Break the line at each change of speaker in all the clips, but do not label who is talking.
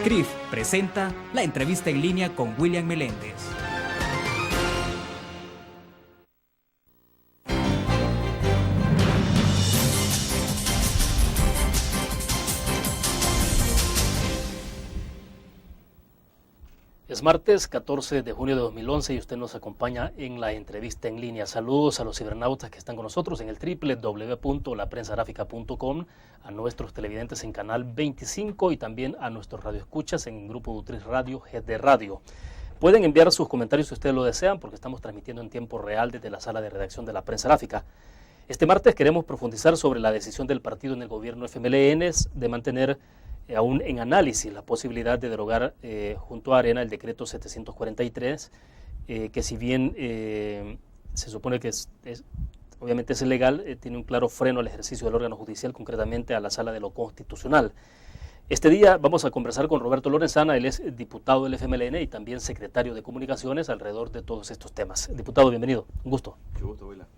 CRIF presenta la entrevista en línea con William Meléndez.
Es martes 14 de junio de 2011 y usted nos acompaña en la entrevista en línea. Saludos a los cibernautas que están con nosotros en el www.laprensagráfica.com, a nuestros televidentes en Canal 25 y también a nuestros radioescuchas en Grupo Utris Radio, GD Radio. Pueden enviar sus comentarios si ustedes lo desean porque estamos transmitiendo en tiempo real desde la sala de redacción de La Prensa Gráfica. Este martes queremos profundizar sobre la decisión del partido en el gobierno FMLN de mantener aún en análisis la posibilidad de derogar junto a Arena el decreto 743, que si bien se supone que obviamente es ilegal, tiene un claro freno al ejercicio del órgano judicial, concretamente a la Sala de lo Constitucional. Este día vamos a conversar con Roberto Lorenzana, él es diputado del FMLN y también secretario de Comunicaciones alrededor de todos estos temas. Diputado, bienvenido, un gusto.
Mucho gusto, Willa.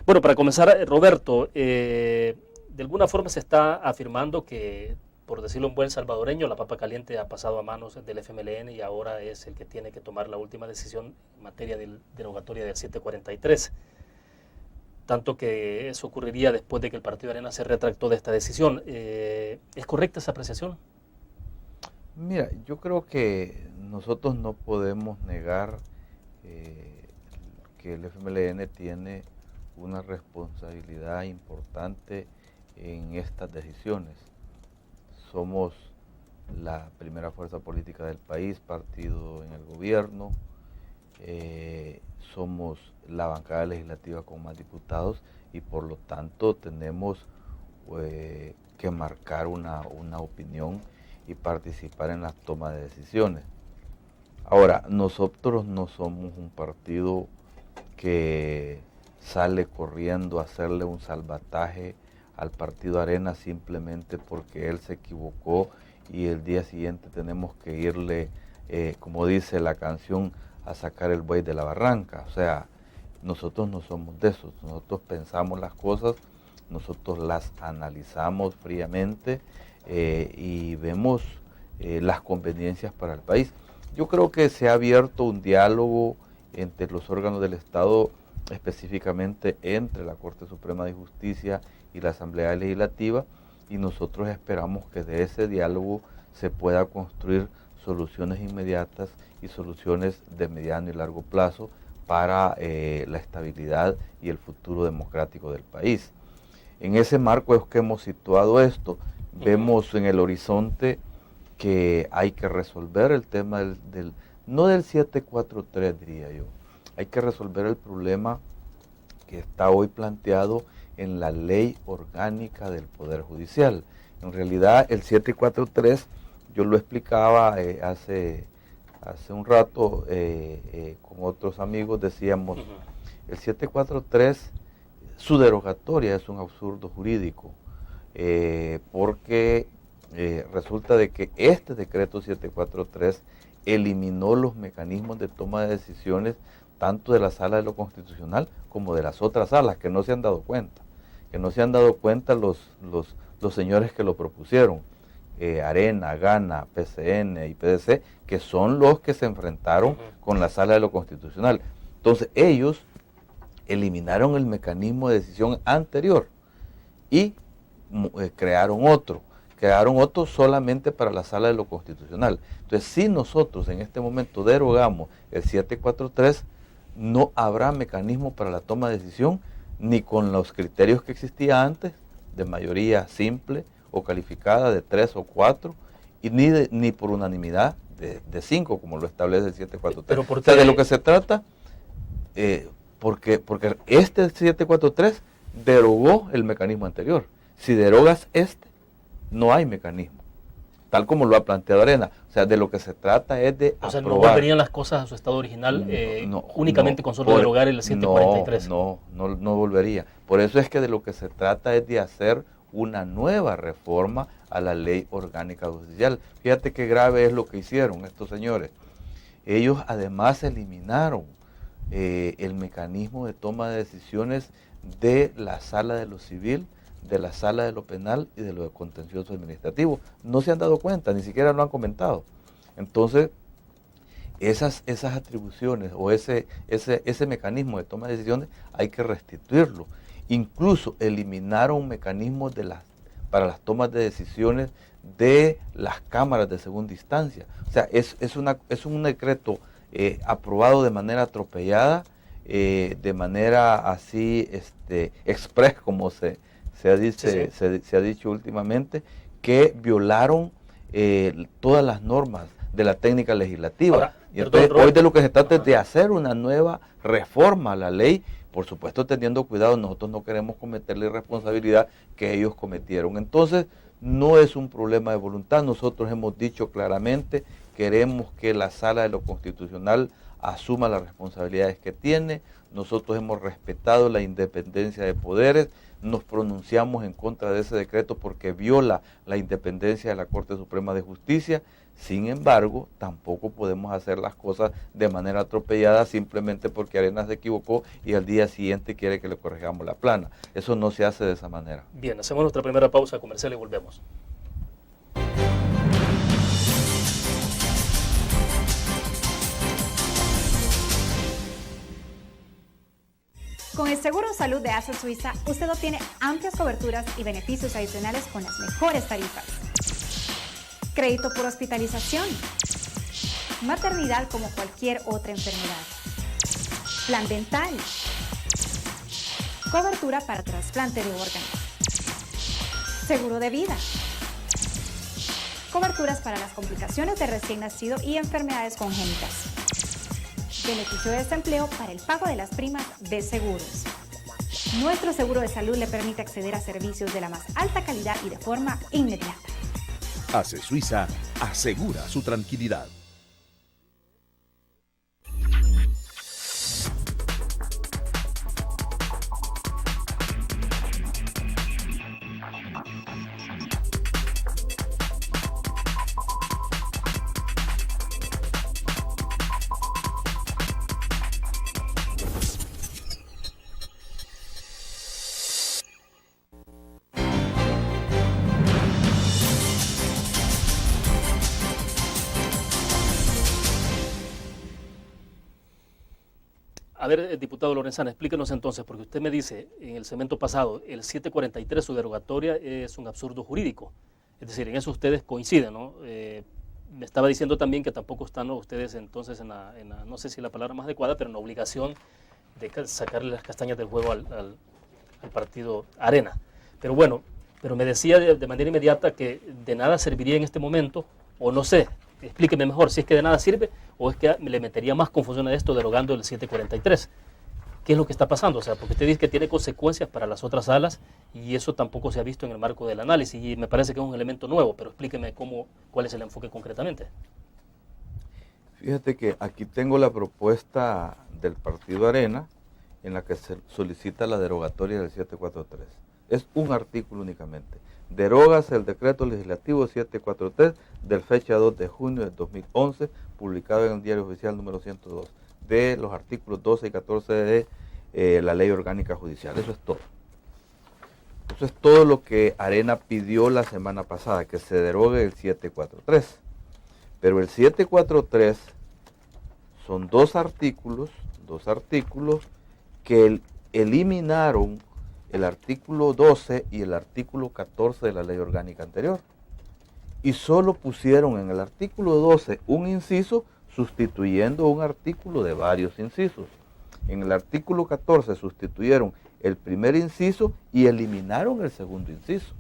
Bueno, para comenzar, Roberto, de alguna forma se está afirmando que, por decirlo en buen salvadoreño, la papa caliente ha pasado a manos del FMLN y ahora es el que tiene que tomar la última decisión en materia de derogatoria del 743. Tanto que eso ocurriría después de que el partido Arena se retractó de esta decisión. ¿Es correcta esa apreciación?
Mira, yo creo que nosotros no podemos negar que el FMLN tiene una responsabilidad importante en estas decisiones. Somos la primera fuerza política del país, partido en el gobierno, somos la bancada legislativa con más diputados y por lo tanto tenemos que marcar una opinión y participar en la toma de decisiones. Ahora, nosotros no somos un partido que sale corriendo a hacerle un salvataje al partido Arena simplemente porque él se equivocó y el día siguiente tenemos que irle, como dice la canción, a sacar el buey de la barranca. O sea, nosotros no somos de esos, nosotros pensamos las cosas, nosotros las analizamos fríamente y vemos las conveniencias para el país. Yo creo que se ha abierto un diálogo entre los órganos del Estado, específicamente entre la Corte Suprema de Justicia y la Asamblea Legislativa, y nosotros esperamos que de ese diálogo se pueda construir soluciones inmediatas y soluciones de mediano y largo plazo para la estabilidad y el futuro democrático del país. En ese marco es que hemos situado esto. Vemos en el horizonte que hay que resolver el tema no del 743, diría yo. Hay que resolver el problema que está hoy planteado en la ley orgánica del Poder Judicial. En realidad el 743, yo lo explicaba hace un rato con otros amigos, decíamos, el 743, su derogatoria es un absurdo jurídico, porque resulta de que este decreto 743 eliminó los mecanismos de toma de decisiones tanto de la Sala de lo Constitucional como de las otras salas, que no se han dado cuenta. Los señores que lo propusieron, Arena, Gana, PCN y PDC, que son los que se enfrentaron con la Sala de lo Constitucional. Entonces ellos eliminaron el mecanismo de decisión anterior y crearon otro solamente para la Sala de lo Constitucional. Entonces, si nosotros en este momento derogamos el 743, no habrá mecanismo para la toma de decisión ni con los criterios que existía antes, de mayoría simple o calificada de 3 o 4, y ni por unanimidad de 5, como lo establece el 743.
Pero ¿por qué?
O sea, de lo que se trata, porque este 743 derogó el mecanismo anterior. Si derogas este, no hay mecanismo, tal como lo ha planteado Arena. O sea, de lo que se trata es de aprobar.
O sea, no volverían las cosas a su estado original únicamente con solo derogar el 743.
No volvería. Por eso es que de lo que se trata es de hacer una nueva reforma a la ley orgánica judicial. Fíjate qué grave es lo que hicieron estos señores. Ellos además eliminaron el mecanismo de toma de decisiones de la Sala de lo Civil, de la sala de lo penal y de lo de contencioso administrativo. No se han dado cuenta, ni siquiera lo han comentado. Entonces, esas atribuciones o ese mecanismo de toma de decisiones hay que restituirlo. Incluso eliminaron mecanismos para las tomas de decisiones de las cámaras de segunda instancia. O sea, es un decreto aprobado de manera atropellada, de manera así express, como se ha dicho últimamente, que violaron todas las normas de la técnica legislativa.
Ahora,
y entonces hoy de lo que se trata es de hacer una nueva reforma a la ley, por supuesto teniendo cuidado. Nosotros no queremos cometer la irresponsabilidad que ellos cometieron. Entonces no es un problema de voluntad. Nosotros hemos dicho claramente, queremos que la Sala de lo Constitucional asuma las responsabilidades que tiene. Nosotros hemos respetado la independencia de poderes, nos pronunciamos en contra de ese decreto porque viola la independencia de la Corte Suprema de Justicia. Sin embargo, tampoco podemos hacer las cosas de manera atropellada simplemente porque Arenas se equivocó y al día siguiente quiere que le corrijamos la plana. Eso no se hace de esa manera.
Bien, hacemos nuestra primera pausa comercial y volvemos.
Con el Seguro de Salud de ASA Suiza, usted obtiene amplias coberturas y beneficios adicionales con las mejores tarifas. Crédito por hospitalización. Maternidad como cualquier otra enfermedad. Plan dental. Cobertura para trasplante de órganos. Seguro de vida. Coberturas para las complicaciones de recién nacido y enfermedades congénitas. Beneficio de desempleo para el pago de las primas de seguros. Nuestro seguro de salud le permite acceder a servicios de la más alta calidad y de forma inmediata.
ASA Suiza asegura su tranquilidad.
A ver, diputado Lorenzana, explíquenos entonces, porque usted me dice en el segmento pasado, el 743, su derogatoria es un absurdo jurídico. Es decir, en eso ustedes coinciden, ¿no? Me estaba diciendo también que tampoco están ustedes entonces no sé si la palabra más adecuada, pero en la obligación de sacarle las castañas del juego al partido Arena. Pero bueno, pero me decía de manera inmediata que de nada serviría en este momento, o no sé, explíqueme mejor si es que de nada sirve o es que le metería más confusión a esto derogando el 743. ¿Qué es lo que está pasando? O sea, porque usted dice que tiene consecuencias para las otras salas y eso tampoco se ha visto en el marco del análisis y me parece que es un elemento nuevo, pero explíqueme cuál es el enfoque concretamente.
Fíjate que aquí tengo la propuesta del partido Arena en la que se solicita la derogatoria del 743. Es un artículo únicamente. Derógase el decreto legislativo 743 del fecha 2 de junio de 2011, publicado en el Diario Oficial número 102, de los artículos 12 y 14 de la Ley Orgánica Judicial. Eso es todo. Eso es todo lo que Arena pidió la semana pasada, que se derogue el 743. Pero el 743 son dos artículos que eliminaron el artículo 12 y el artículo 14 de la ley orgánica anterior. Y solo pusieron en el artículo 12 un inciso sustituyendo un artículo de varios incisos. En el artículo 14 sustituyeron el primer inciso y eliminaron el segundo inciso.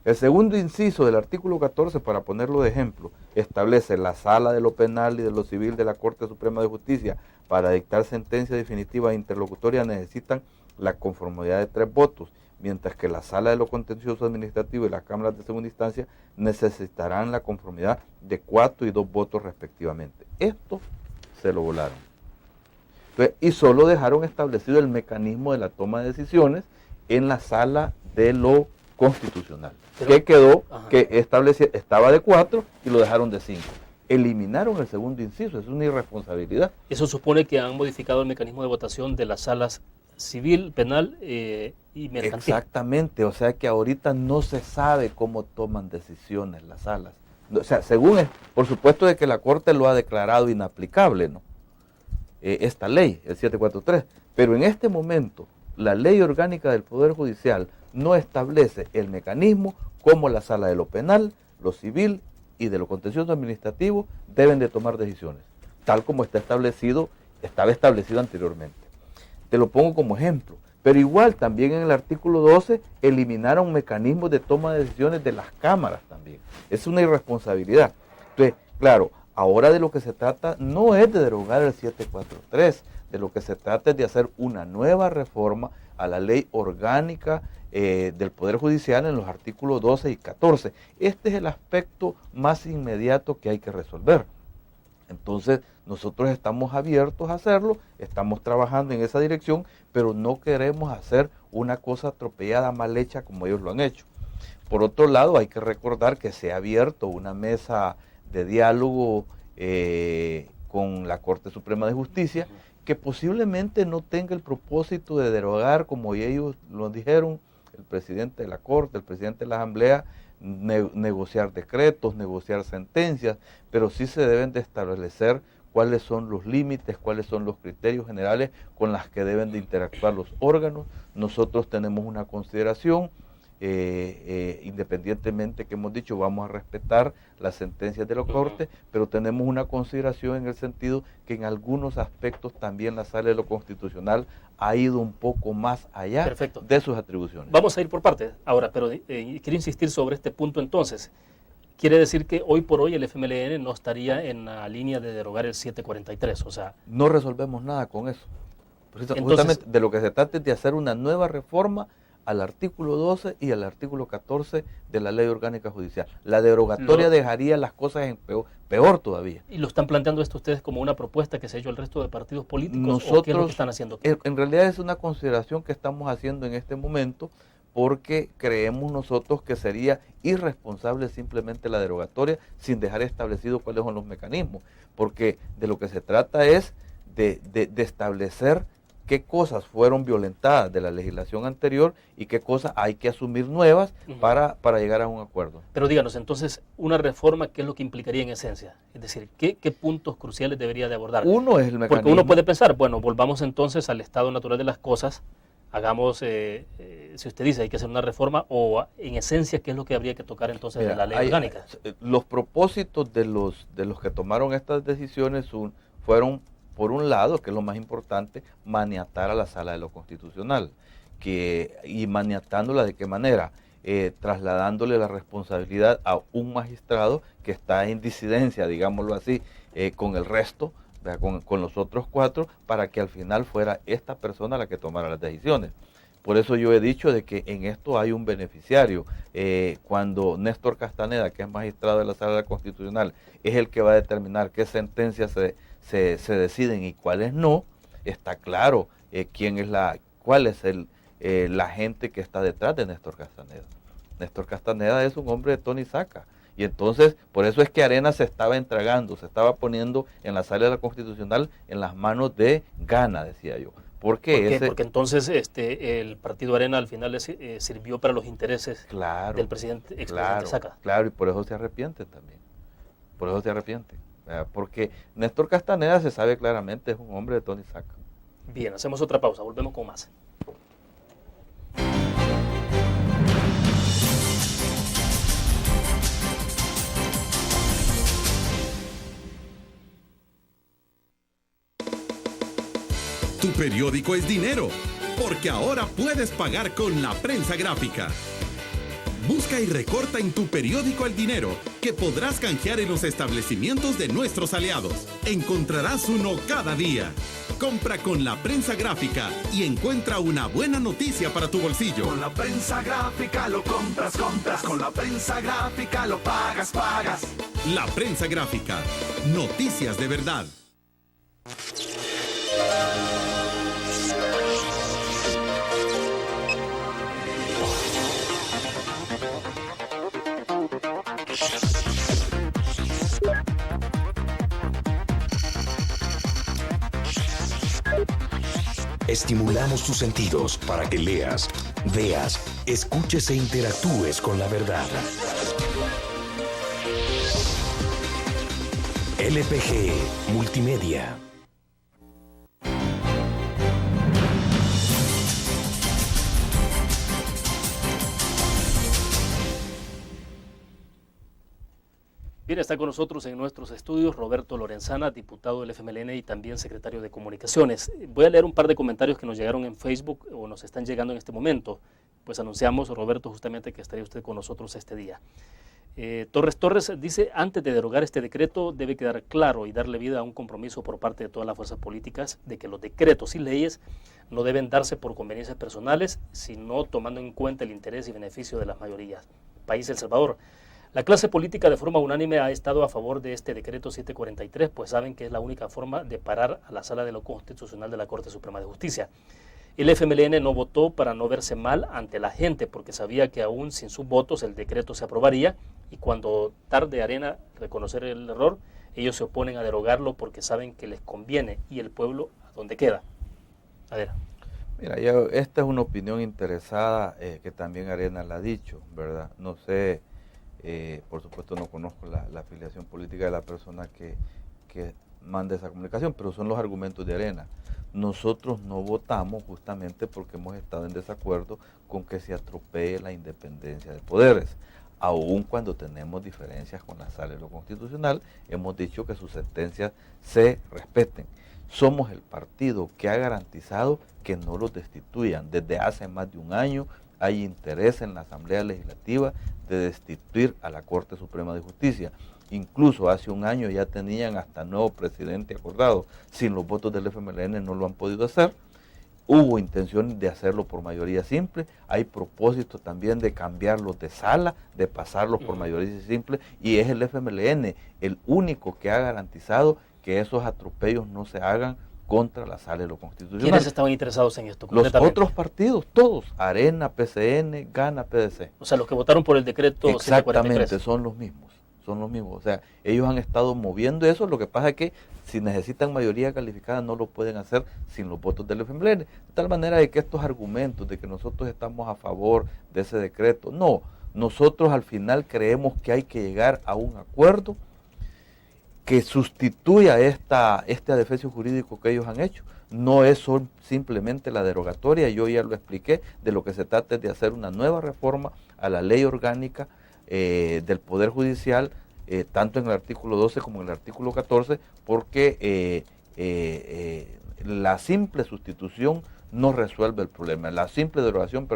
El segundo inciso del artículo 14, para ponerlo de ejemplo, establece la Sala de lo Penal y de lo Civil de la Corte Suprema de Justicia para dictar sentencia definitiva e interlocutoria necesitan la conformidad de 3 votos, mientras que la Sala de lo Contencioso Administrativo y las cámaras de segunda instancia necesitarán la conformidad de 4 y 2 votos respectivamente. Esto se lo volaron. Entonces, y solo dejaron establecido el mecanismo de la toma de decisiones en la Sala de lo Constitucional, que quedó, que estaba de 4 y lo dejaron de 5. Eliminaron el segundo inciso, es una irresponsabilidad.
Eso supone que han modificado el mecanismo de votación de las salas civil, penal y mercantil.
Exactamente, o sea que ahorita no se sabe cómo toman decisiones las salas. O sea, según, por supuesto de que la Corte lo ha declarado inaplicable, ¿no? Esta ley, el 743, pero en este momento la ley orgánica del Poder Judicial no establece el mecanismo cómo la sala de lo penal, lo civil y de lo contencioso administrativo deben de tomar decisiones, tal como estaba establecido anteriormente. Te lo pongo como ejemplo, pero igual también en el artículo 12 eliminaron mecanismos de toma de decisiones de las cámaras también. Es una irresponsabilidad. Entonces, claro, ahora de lo que se trata no es de derogar el 743, de lo que se trata es de hacer una nueva reforma a la ley orgánica del Poder Judicial en los artículos 12 y 14. Este es el aspecto más inmediato que hay que resolver. Entonces, nosotros estamos abiertos a hacerlo, estamos trabajando en esa dirección, pero no queremos hacer una cosa atropellada, mal hecha como ellos lo han hecho. Por otro lado, hay que recordar que se ha abierto una mesa de diálogo con la Corte Suprema de Justicia, que posiblemente no tenga el propósito de derogar, como ellos lo dijeron, el presidente de la Corte, el presidente de la Asamblea, negociar decretos, negociar sentencias, pero sí se deben de establecer cuáles son los límites, cuáles son los criterios generales con los que deben de interactuar los órganos. Nosotros tenemos una consideración, independientemente que hemos dicho vamos a respetar las sentencias de la Corte, pero tenemos una consideración en el sentido que en algunos aspectos también la Sala de lo Constitucional ha ido un poco más allá
Perfecto.
de sus atribuciones.
Vamos a ir por partes ahora, pero quiero insistir sobre este punto entonces. Quiere decir que hoy por hoy el FMLN no estaría en la línea de derogar el 743, o sea...
No resolvemos nada con eso.
Entonces,
justamente de lo que se trata es de hacer una nueva reforma al artículo 12 y al artículo 14 de la Ley Orgánica Judicial. La derogatoria dejaría las cosas en peor todavía.
¿Y lo están planteando esto ustedes como una propuesta que se ha hecho el resto de partidos políticos?
Nosotros,
¿o qué es lo que están haciendo?
En realidad es una consideración que estamos haciendo en este momento porque creemos nosotros que sería irresponsable simplemente la derogatoria sin dejar establecido cuáles son los mecanismos. Porque de lo que se trata es de establecer qué cosas fueron violentadas de la legislación anterior y qué cosas hay que asumir nuevas para llegar a un acuerdo.
Pero díganos, entonces, una reforma, ¿qué es lo que implicaría en esencia? Es decir, ¿qué puntos cruciales debería de abordar?
Uno es el mecanismo.
Porque uno puede pensar, bueno, volvamos entonces al estado natural de las cosas, hagamos, si usted dice hay que hacer una reforma, o en esencia, ¿qué es lo que habría que tocar entonces de la ley orgánica?
Los propósitos de los que tomaron estas decisiones fueron, por un lado, que es lo más importante, maniatar a la Sala de lo Constitucional. Y maniatándola ¿de qué manera? Trasladándole la responsabilidad a un magistrado que está en disidencia, digámoslo así, con el resto, con los otros 4, para que al final fuera esta persona la que tomara las decisiones. Por eso yo he dicho de que en esto hay un beneficiario. Cuando Néstor Castaneda, que es magistrado de la Sala Constitucional, es el que va a determinar qué sentencias se deciden y cuáles no, está claro cuál es la gente que está detrás de Néstor Castaneda. Néstor Castaneda es un hombre de Tony Saca. Y entonces, por eso es que Arena se estaba entregando, se estaba poniendo en la Sala de la Constitucional en las manos de Gana, decía yo. ¿Por qué?
Porque entonces el partido Arena al final sirvió para los intereses del presidente, expresidente Saca.
Claro, y por eso se arrepiente también. Por eso se arrepiente. Porque Néstor Castaneda se sabe claramente, es un hombre de Tony Saca.
Bien, hacemos otra pausa, volvemos con más.
Tu periódico es dinero, porque ahora puedes pagar con la prensa gráfica. Busca y recorta en tu periódico el dinero, que podrás canjear en los establecimientos de nuestros aliados. Encontrarás uno cada día. Compra con la prensa gráfica y encuentra una buena noticia para tu bolsillo.
Con la prensa gráfica lo compras. Con la prensa gráfica lo pagas.
La prensa gráfica. Noticias de verdad.
Estimulamos tus sentidos para que leas, veas, escuches e interactúes con la verdad. LPG Multimedia.
Bien, está con nosotros en nuestros estudios Roberto Lorenzana, diputado del FMLN y también secretario de Comunicaciones. Voy a leer un par de comentarios que nos llegaron en Facebook o nos están llegando en este momento. Pues anunciamos, Roberto, justamente que estaría usted con nosotros este día. Torres dice, antes de derogar este decreto debe quedar claro y darle vida a un compromiso por parte de todas las fuerzas políticas de que los decretos y leyes no deben darse por conveniencias personales, sino tomando en cuenta el interés y beneficio de las mayorías. País El Salvador. La clase política de forma unánime ha estado a favor de este decreto 743, pues saben que es la única forma de parar a la Sala de lo Constitucional de la Corte Suprema de Justicia. El FMLN no votó para no verse mal ante la gente, porque sabía que aún sin sus votos el decreto se aprobaría, y cuando tarde Arena reconocer el error, ellos se oponen a derogarlo porque saben que les conviene y el pueblo a donde queda. A ver.
Mira, esta es una opinión interesada que también Arena la ha dicho, ¿verdad? No sé, por supuesto no conozco la afiliación política de la persona que manda esa comunicación, pero son los argumentos de Arena. Nosotros no votamos justamente porque hemos estado en desacuerdo con que se atropelle la independencia de poderes. Aun cuando tenemos diferencias con la Sala de lo Constitucional, hemos dicho que sus sentencias se respeten. Somos el partido que ha garantizado que no los destituyan. Desde hace más de un año hay interés en la Asamblea Legislativa de destituir a la Corte Suprema de Justicia. Incluso hace un año ya tenían hasta nuevo presidente acordado. Sin los votos del FMLN no lo han podido hacer. Hubo intención de hacerlo por mayoría simple. Hay propósito también de cambiarlos de sala, de pasarlos por mayoría simple. Y es el FMLN el único que ha garantizado que esos atropellos no se hagan contra la Sala de lo Constitucional.
¿Quiénes estaban interesados en esto?
Los otros partidos, todos. Arena, PCN, Gana, PDC.
O sea, los que votaron por el decreto 743.
Exactamente, son los mismos. O sea, ellos han estado moviendo eso. Lo que pasa es que si necesitan mayoría calificada no lo pueden hacer sin los votos del FMLN. De tal manera de que estos argumentos de que nosotros estamos a favor de ese decreto, no. Nosotros al final creemos que hay que llegar a un acuerdo que sustituya este adefesio jurídico que ellos han hecho. No es simplemente la derogatoria, yo ya lo expliqué, de lo que se trata es de hacer una nueva reforma a la ley orgánica del Poder Judicial, tanto en el artículo 12 como en el artículo 14, porque la simple sustitución no resuelve el problema, la simple derogación,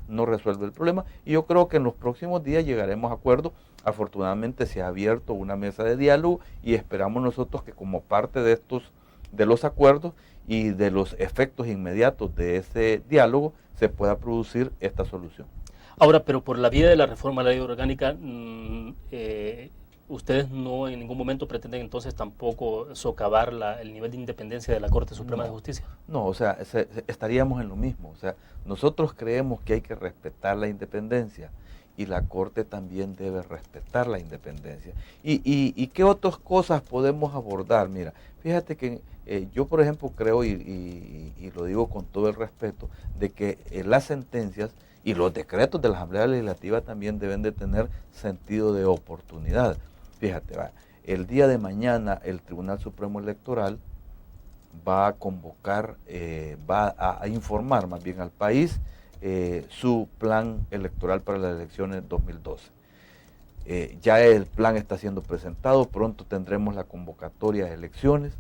no resuelve el problema, y yo creo que en los próximos días llegaremos a acuerdo. Afortunadamente se ha abierto una mesa de diálogo y esperamos nosotros que como parte de los acuerdos y de los efectos inmediatos de ese diálogo se pueda producir esta solución.
Ahora, pero por la vía de la reforma a la ley orgánica, ustedes no en ningún momento pretenden entonces tampoco socavar el nivel de independencia de la Corte Suprema de Justicia.
No, o sea, estaríamos en lo mismo. O sea, nosotros creemos que hay que respetar la independencia y la Corte también debe respetar la independencia. ¿Y qué otras cosas podemos abordar? Mira, fíjate que yo, por ejemplo, creo, y lo digo con todo el respeto, de que las sentencias y los decretos de la Asamblea Legislativa también deben de tener sentido de oportunidad. Fíjate, el día de mañana el Tribunal Supremo Electoral va a convocar, va a informar más bien al país su plan electoral para las elecciones 2012. Ya el plan está siendo presentado, pronto tendremos la convocatoria de elecciones,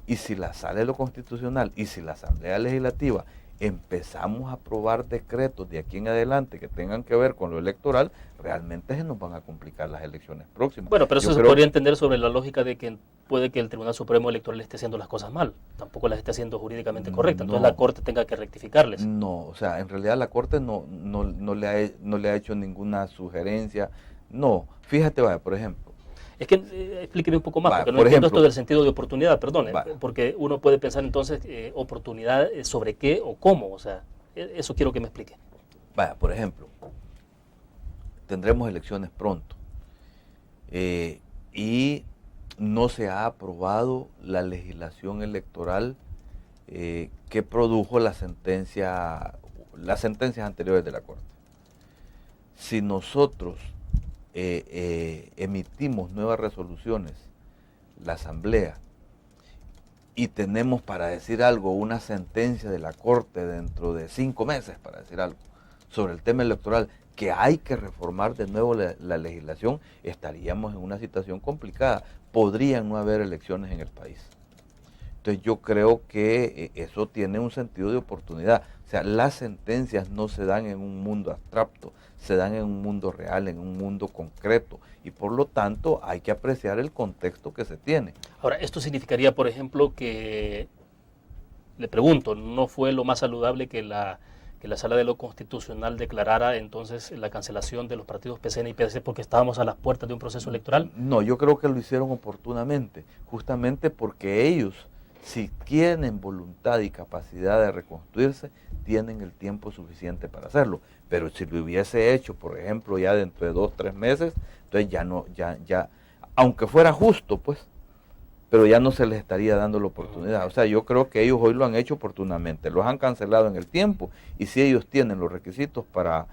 y si la Sala de lo Constitucional y si la Asamblea Legislativa empezamos a aprobar decretos de aquí en adelante que tengan que ver con lo electoral, realmente se nos van a complicar las elecciones próximas.
Bueno, pero eso se podría entender sobre la lógica de que puede que el Tribunal Supremo Electoral esté haciendo las cosas mal, tampoco las esté haciendo jurídicamente correctas, entonces la Corte tenga que rectificarles.
No, o sea, en realidad la Corte no le ha hecho ninguna sugerencia. No, fíjate, vaya, por ejemplo.
Es que explíqueme un poco más, porque no entiendo esto del sentido de oportunidad, perdone, porque uno puede pensar entonces oportunidad sobre qué o cómo, o sea, eso quiero que me explique.
Vaya, por ejemplo, tendremos elecciones pronto y no se ha aprobado la legislación electoral que produjo las sentencias anteriores de la Corte. Si nosotros emitimos nuevas resoluciones, la Asamblea, y tenemos, para decir algo, una sentencia de la Corte dentro de 5 meses, para decir algo, sobre el tema electoral, que hay que reformar de nuevo la legislación, estaríamos en una situación complicada. Podrían no haber elecciones en el país. Entonces yo creo que eso tiene un sentido de oportunidad. O sea, las sentencias no se dan en un mundo abstracto, se dan en un mundo real, en un mundo concreto, y por lo tanto hay que apreciar el contexto que se tiene.
Ahora, esto significaría, por ejemplo, que, le pregunto, ¿no fue lo más saludable que la Sala de lo Constitucional declarara entonces la cancelación de los partidos PCN y PSC porque estábamos a las puertas de un proceso electoral?
No, yo creo que lo hicieron oportunamente, justamente porque ellos, si tienen voluntad y capacidad de reconstruirse, tienen el tiempo suficiente para hacerlo. Pero si lo hubiese hecho, por ejemplo, ya dentro de 2 o 3 meses, entonces ya, aunque fuera justo, pues, pero ya no se les estaría dando la oportunidad. O sea, yo creo que ellos hoy lo han hecho oportunamente, los han cancelado en el tiempo, y si ellos tienen los requisitos para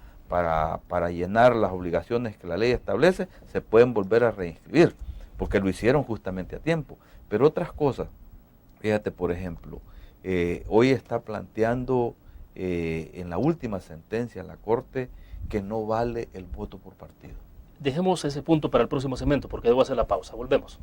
llenar las obligaciones que la ley establece, se pueden volver a reinscribir, porque lo hicieron justamente a tiempo. Pero otras cosas, fíjate, por ejemplo, hoy está planteando en la última sentencia en la Corte que no vale el voto por partido.
Dejemos ese punto para el próximo segmento porque debo hacer la pausa. Volvemos.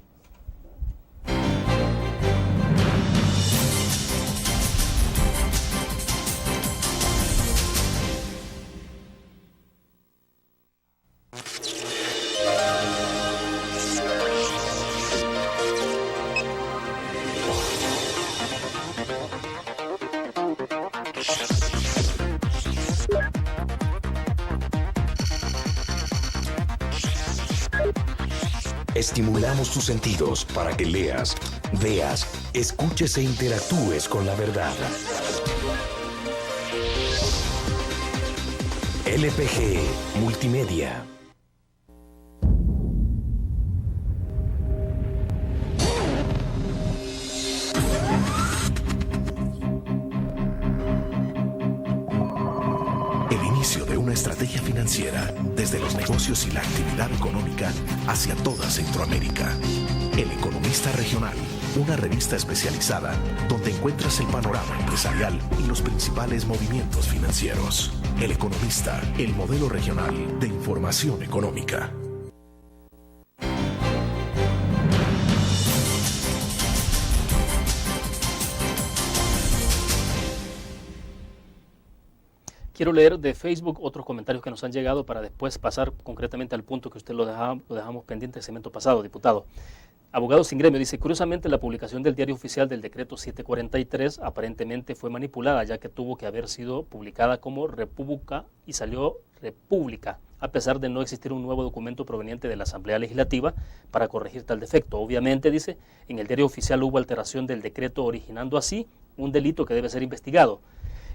Estimulamos tus sentidos para que leas, veas, escuches e interactúes con la verdad. LPG Multimedia. El inicio de una estrategia financiera desde los negocios y la actividad económica hacia toda Centroamérica. El Economista Regional, una revista especializada donde encuentras el panorama empresarial y los principales movimientos financieros. El Economista, el modelo regional de información económica.
Quiero leer de Facebook otros comentarios que nos han llegado para después pasar concretamente al punto que usted lo dejamos pendiente el segmento pasado, diputado. Abogado sin gremio dice, curiosamente la publicación del diario oficial del decreto 743 aparentemente fue manipulada, ya que tuvo que haber sido publicada como República y salió República, a pesar de no existir un nuevo documento proveniente de la Asamblea Legislativa para corregir tal defecto. Obviamente, dice, en el diario oficial hubo alteración del decreto originando así un delito que debe ser investigado.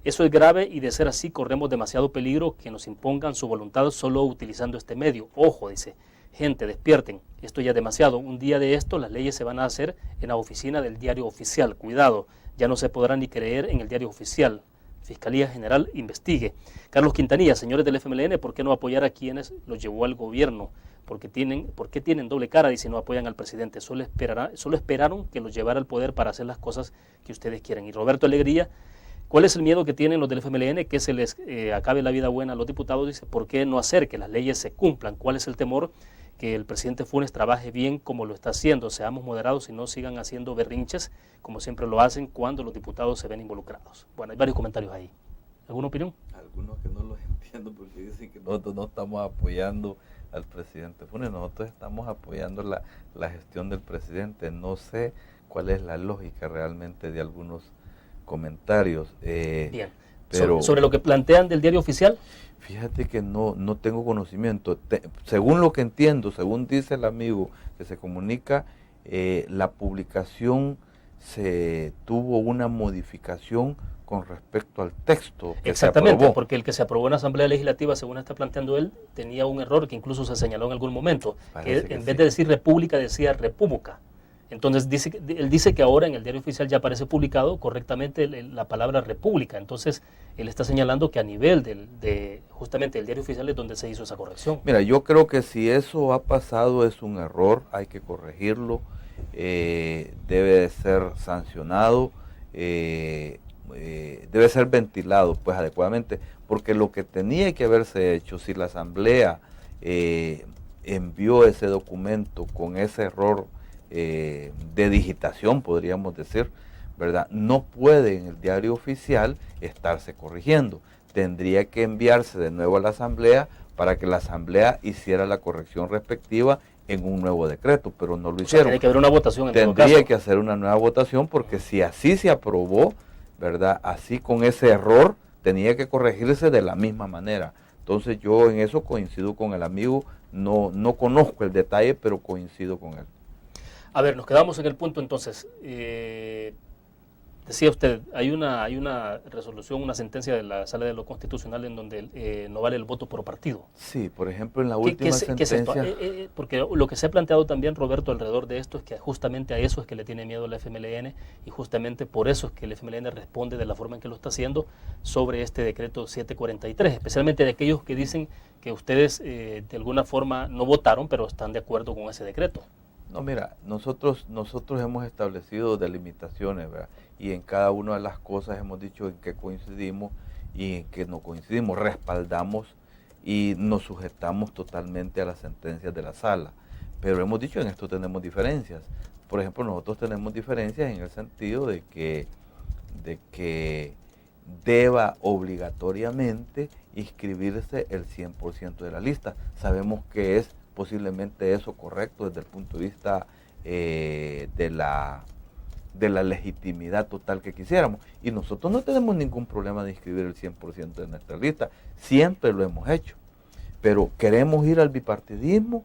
Eso es grave y de ser así corremos demasiado peligro que nos impongan su voluntad solo utilizando este medio. Ojo, dice, gente, despierten, esto ya es demasiado. Un día de esto las leyes se van a hacer en la oficina del diario oficial. Cuidado, ya no se podrá ni creer en el diario oficial. Fiscalía General investigue. Carlos Quintanilla, señores del FMLN, ¿por qué no apoyar a quienes los llevó al gobierno? ¿Por qué tienen doble cara? Dice, no apoyan al presidente. Solo esperaron que los llevara al poder para hacer las cosas que ustedes quieren. Y Roberto Alegría, ¿cuál es el miedo que tienen los del FMLN? Que se les acabe la vida buena a los diputados. Dice, ¿por qué no hacer que las leyes se cumplan? ¿Cuál es el temor? Que el presidente Funes trabaje bien como lo está haciendo. Seamos moderados y no sigan haciendo berrinches como siempre lo hacen cuando los diputados se ven involucrados. Bueno, hay varios comentarios ahí. ¿Alguna opinión?
Algunos que no los entiendo porque dicen que nosotros no estamos apoyando al presidente Funes, nosotros estamos apoyando la gestión del presidente. No sé cuál es la lógica realmente de algunos comentarios.
Bien.
Pero
sobre lo que plantean del diario oficial.
Fíjate que no tengo conocimiento. Según lo que entiendo, según dice el amigo que se comunica, la publicación se tuvo una modificación con respecto al texto que
exactamente,
se aprobó.
porque el que se aprobó en la Asamblea Legislativa, según está planteando él, tenía un error que incluso se señaló en algún momento, que en vez de decir república decía república. Entonces él dice que ahora en el diario oficial ya aparece publicado correctamente la palabra república. Entonces él está señalando que a nivel justamente el diario oficial es donde se hizo esa corrección.
Mira, yo creo que si eso ha pasado es un error, hay que corregirlo, debe de ser sancionado, debe ser ventilado pues adecuadamente, porque lo que tenía que haberse hecho, si la Asamblea envió ese documento con ese error de digitación, podríamos decir, ¿verdad? No puede en el diario oficial estarse corrigiendo. Tendría que enviarse de nuevo a la Asamblea para que la Asamblea hiciera la corrección respectiva en un nuevo decreto, pero no lo hicieron.
Tiene que haber una votación en todo caso.
Tendría que hacer una nueva votación, porque si así se aprobó, ¿verdad? Así con ese error, tenía que corregirse de la misma manera. Entonces yo en eso coincido con el amigo, no conozco el detalle, pero coincido con él.
A ver, nos quedamos en el punto entonces. Decía usted, hay una resolución, una sentencia de la Sala de lo Constitucional en donde no vale el voto por partido.
Sí, por ejemplo, en la última sentencia...
¿Qué es esto? Porque lo que se ha planteado también, Roberto, alrededor de esto es que justamente a eso es que le tiene miedo la FMLN, y justamente por eso es que el FMLN responde de la forma en que lo está haciendo sobre este decreto 743, especialmente de aquellos que dicen que ustedes de alguna forma no votaron, pero están de acuerdo con ese decreto.
No, mira, nosotros hemos establecido delimitaciones, ¿verdad? Y en cada una de las cosas hemos dicho en qué coincidimos y en qué no coincidimos. Respaldamos y nos sujetamos totalmente a las sentencias de la sala. Pero hemos dicho en esto tenemos diferencias. Por ejemplo, nosotros tenemos diferencias en el sentido de que deba obligatoriamente inscribirse el 100% de la lista. Sabemos que es posiblemente eso correcto desde el punto de vista de la legitimidad total que quisiéramos. Y nosotros no tenemos ningún problema de inscribir el 100% de nuestra lista. Siempre lo hemos hecho. Pero ¿queremos ir al bipartidismo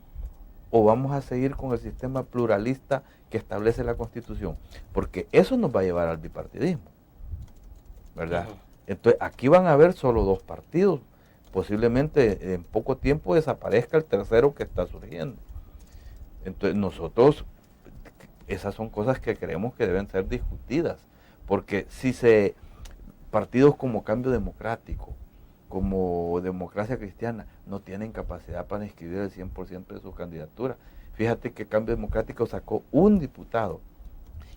o vamos a seguir con el sistema pluralista que establece la Constitución? Porque eso nos va a llevar al bipartidismo, ¿verdad? Entonces aquí van a haber solo 2 partidos. Posiblemente en poco tiempo desaparezca el tercero que está surgiendo. Entonces nosotros, esas son cosas que creemos que deben ser discutidas, porque si partidos como Cambio Democrático, como Democracia Cristiana, no tienen capacidad para inscribir el 100% de sus candidaturas. Fíjate que Cambio Democrático sacó un diputado,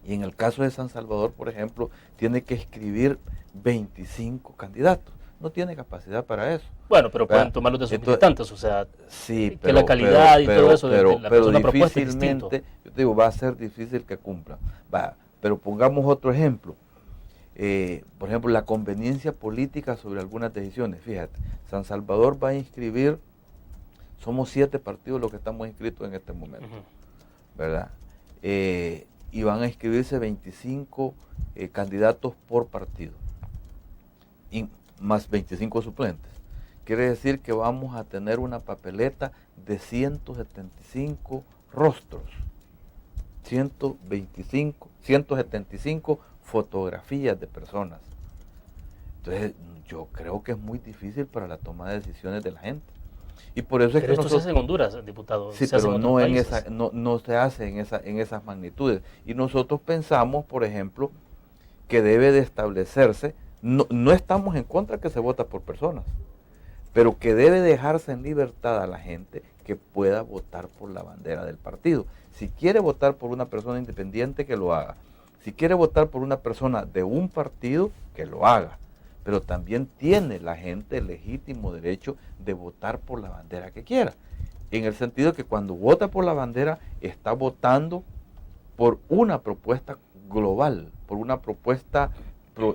y en el caso de San Salvador, por ejemplo, tiene que inscribir 25 candidatos. No tiene capacidad para eso.
Bueno, pero pueden tomarlos de sus militantes, o sea,
sí,
que la calidad y todo eso
de
la persona propuesta es
difícilmente,
distinto.
yo te digo, va a ser difícil que cumplan. Pero pongamos otro ejemplo. Por ejemplo, la conveniencia política sobre algunas decisiones. Fíjate, San Salvador va a inscribir, somos 7 partidos los que estamos inscritos en este momento, ¿verdad? Y van a inscribirse 25 candidatos por partido. Y más 25 suplentes. Quiere decir que vamos a tener una papeleta de 175 rostros, 175 fotografías de personas. Entonces, yo creo que es muy difícil para la toma de decisiones de la gente. Y por eso es
pero
que
esto se hace en Honduras, diputado.
Sí, pero no se hace en esas magnitudes. Y nosotros pensamos, por ejemplo, que debe de establecerse. No estamos en contra que se vota por personas, pero que debe dejarse en libertad a la gente que pueda votar por la bandera del partido. Si quiere votar por una persona independiente, que lo haga. Si quiere votar por una persona de un partido, que lo haga. Pero también tiene la gente el legítimo derecho de votar por la bandera que quiera. En el sentido que cuando vota por la bandera, está votando por una propuesta global, por una propuesta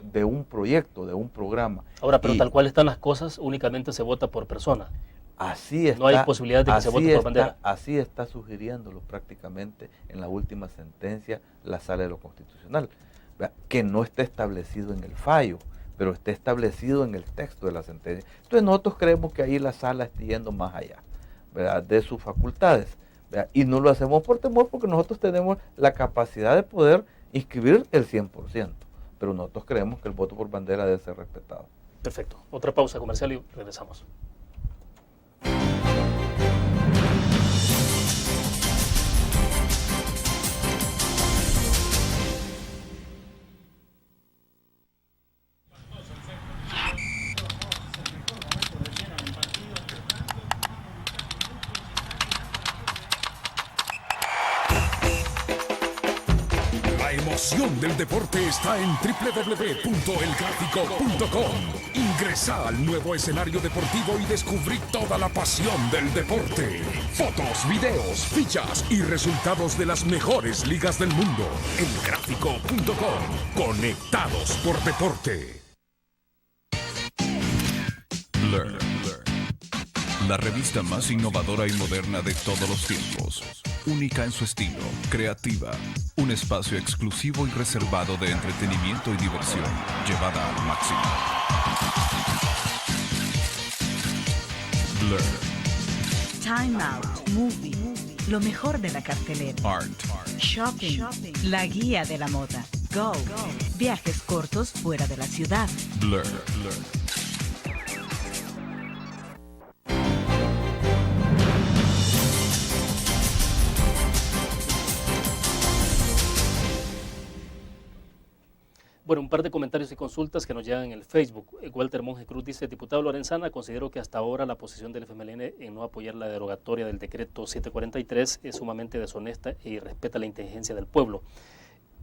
de un proyecto, de un programa.
Ahora, pero tal cual están las cosas, únicamente se vota por persona.
Así está,
no hay posibilidad de que se vote por bandera.
Así está sugiriéndolo prácticamente en la última sentencia la Sala de lo Constitucional, ¿verdad? Que no está establecido en el fallo, pero está establecido en el texto de la sentencia. Entonces nosotros creemos que ahí la Sala está yendo más allá, ¿verdad?, de sus facultades, ¿verdad? Y no lo hacemos por temor, porque nosotros tenemos la capacidad de poder inscribir el 100%. Pero nosotros creemos que el voto por bandera debe ser respetado.
Perfecto. Otra pausa comercial y regresamos.
emoción del deporte está en www.elgráfico.com. Ingresa al nuevo escenario deportivo y descubrí toda la pasión del deporte. Fotos, videos, fichas y resultados de las mejores ligas del mundo. Elgráfico.com. Conectados por deporte.
Blur. La revista más innovadora y moderna de todos los tiempos. Única en su estilo, creativa. Un espacio exclusivo y reservado de entretenimiento y diversión, llevada al máximo. Blur.
Time Out, Movie, lo mejor de la cartelera.
Art.
Shopping, la guía de la moda. Go, viajes cortos fuera de la ciudad.
Blur.
Bueno, un par de comentarios y consultas que nos llegan en el Facebook. Walter Monge Cruz dice: diputado Lorenzana, considero que hasta ahora la posición del FMLN en no apoyar la derogatoria del decreto 743 es sumamente deshonesta e irrespeta la inteligencia del pueblo.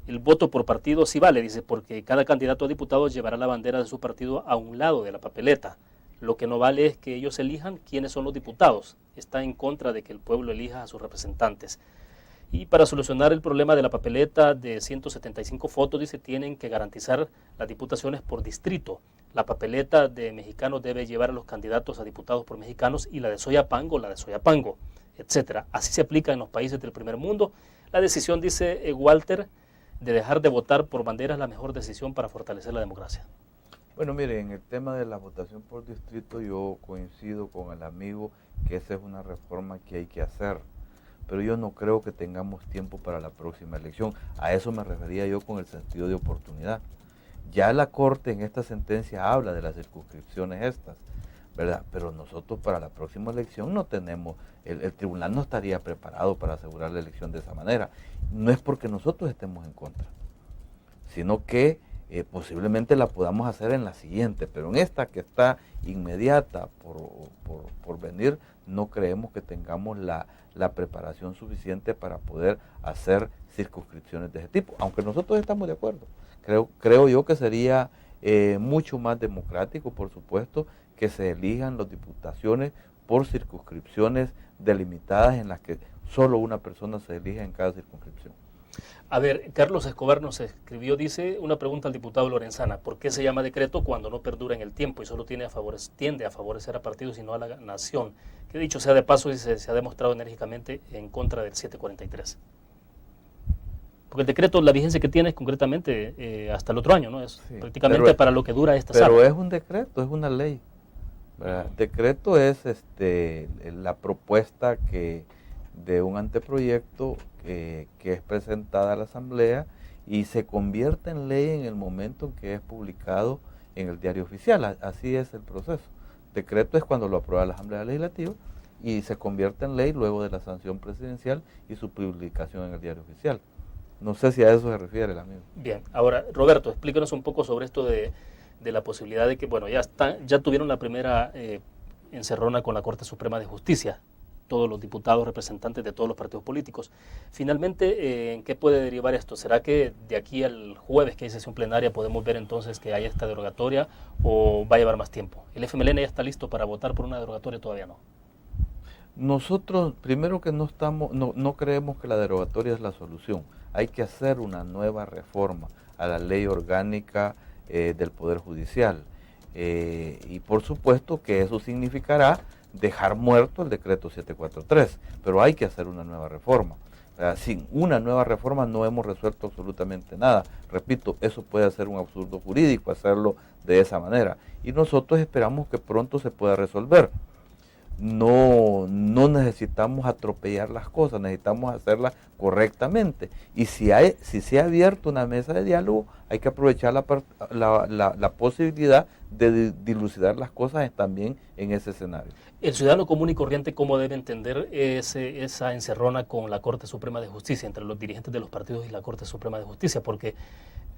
El voto por partido sí vale, dice, porque cada candidato a diputado llevará la bandera de su partido a un lado de la papeleta. Lo que no vale es que ellos elijan quiénes son los diputados. Está en contra de que el pueblo elija a sus representantes. Y para solucionar el problema de la papeleta de 175 fotos, dice, tienen que garantizar las diputaciones por distrito. La papeleta de mexicanos debe llevar a los candidatos a diputados por mexicanos y la de Soyapango, etcétera. Así se aplica en los países del primer mundo. La decisión, dice Walter, de dejar de votar por bandera es la mejor decisión para fortalecer la democracia.
Bueno, mire, en el tema de la votación por distrito yo coincido con el amigo que esa es una reforma que hay que hacer. Pero yo no creo que tengamos tiempo para la próxima elección. A eso me refería yo con el sentido de oportunidad. Ya la Corte en esta sentencia habla de las circunscripciones estas, ¿verdad? Pero nosotros para la próxima elección no tenemos, el tribunal no estaría preparado para asegurar la elección de esa manera. No es porque nosotros estemos en contra, sino que posiblemente la podamos hacer en la siguiente, pero en esta que está inmediata por venir, no creemos que tengamos la preparación suficiente para poder hacer circunscripciones de ese tipo, aunque nosotros estamos de acuerdo. Creo yo que sería mucho más democrático, por supuesto, que se elijan las diputaciones por circunscripciones delimitadas en las que solo una persona se elija en cada circunscripción.
A ver, Carlos Escobar nos escribió, dice, una pregunta al diputado Lorenzana: ¿por qué se llama decreto cuando no perdura en el tiempo y solo tiende a favorecer a partidos y no a la nación? Que dicho sea de paso, dice, se ha demostrado enérgicamente en contra del 743. Porque el decreto, la vigencia que tiene es concretamente hasta el otro año, ¿no? Es prácticamente para lo que dura esta sala.
Pero es un decreto, es una ley. ¿Verdad? Decreto es la propuesta de un anteproyecto que es presentada a la Asamblea y se convierte en ley en el momento en que es publicado en el diario oficial. Así es el proceso. Decreto es cuando lo aprueba la Asamblea Legislativa y se convierte en ley luego de la sanción presidencial y su publicación en el diario oficial. No sé si a eso se refiere el amigo.
Bien, ahora Roberto, explícanos un poco sobre esto de la posibilidad de que, bueno, ya tuvieron la primera encerrona con la Corte Suprema de Justicia, todos los diputados representantes de todos los partidos políticos. Finalmente, ¿en qué puede derivar esto? ¿Será que de aquí al jueves, que hay sesión plenaria, podemos ver entonces que hay esta derogatoria o va a llevar más tiempo? ¿El FMLN ya está listo para votar por una derogatoria? Todavía no.
Nosotros, primero que no creemos que la derogatoria es la solución. Hay que hacer una nueva reforma a la ley orgánica del Poder Judicial. Y por supuesto que eso significará dejar muerto el decreto 743, pero hay que hacer una nueva reforma. Sin una nueva reforma no hemos resuelto absolutamente nada. Repito, eso puede ser un absurdo jurídico, hacerlo de esa manera. Y nosotros esperamos que pronto se pueda resolver. No necesitamos atropellar las cosas, necesitamos hacerlas correctamente. Y si se ha abierto una mesa de diálogo, hay que aprovechar la posibilidad de dilucidar las cosas también en ese escenario.
El ciudadano común y corriente, ¿cómo debe entender esa encerrona con la Corte Suprema de Justicia, entre los dirigentes de los partidos y la Corte Suprema de Justicia? Porque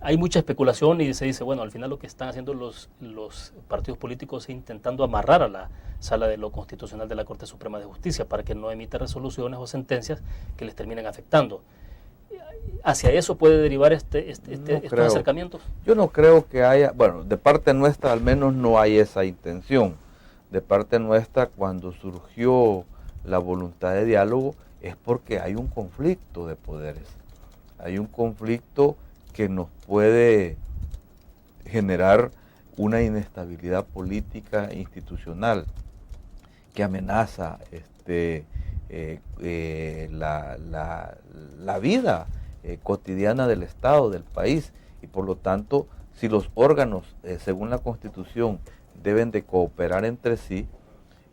hay mucha especulación y se dice, bueno, al final lo que están haciendo los partidos políticos es intentando amarrar a la Sala de lo Constitucional de la Corte Suprema de Justicia para que no emita resoluciones o sentencias que les terminen afectando. ¿Hacia eso puede derivar estos acercamientos?
Yo no creo que haya, bueno, de parte nuestra al menos no hay esa intención. De parte nuestra, cuando surgió la voluntad de diálogo, es porque hay un conflicto de poderes. Hay un conflicto que nos puede generar una inestabilidad política e institucional que amenaza la vida cotidiana del Estado, del país, y por lo tanto, si los órganos, según la Constitución, deben de cooperar entre sí,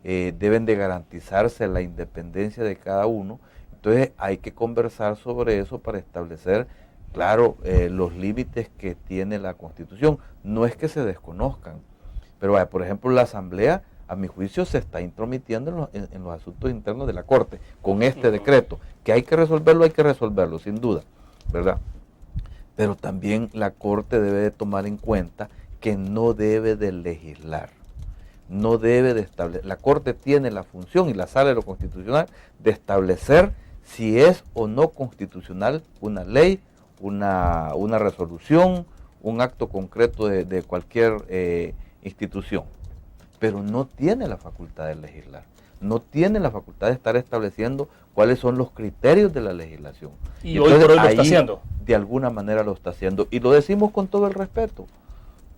deben de garantizarse la independencia de cada uno, entonces hay que conversar sobre eso para establecer, claro, los límites que tiene la Constitución. No es que se desconozcan, pero por ejemplo la Asamblea, a mi juicio, se está intrometiendo en los asuntos internos de la Corte con este decreto. Que hay que resolverlo, sin duda, ¿verdad? Pero también la Corte debe de tomar en cuenta que no debe de legislar, no debe de establecer. La Corte tiene la función, y la Sala de lo Constitucional, de establecer si es o no constitucional una ley, una resolución, un acto concreto de cualquier institución. Pero no tiene la facultad de legislar, no tiene la facultad de estar estableciendo cuáles son los criterios de la legislación.
Y entonces, hoy por hoy lo está haciendo.
De alguna manera lo está haciendo, y lo decimos con todo el respeto.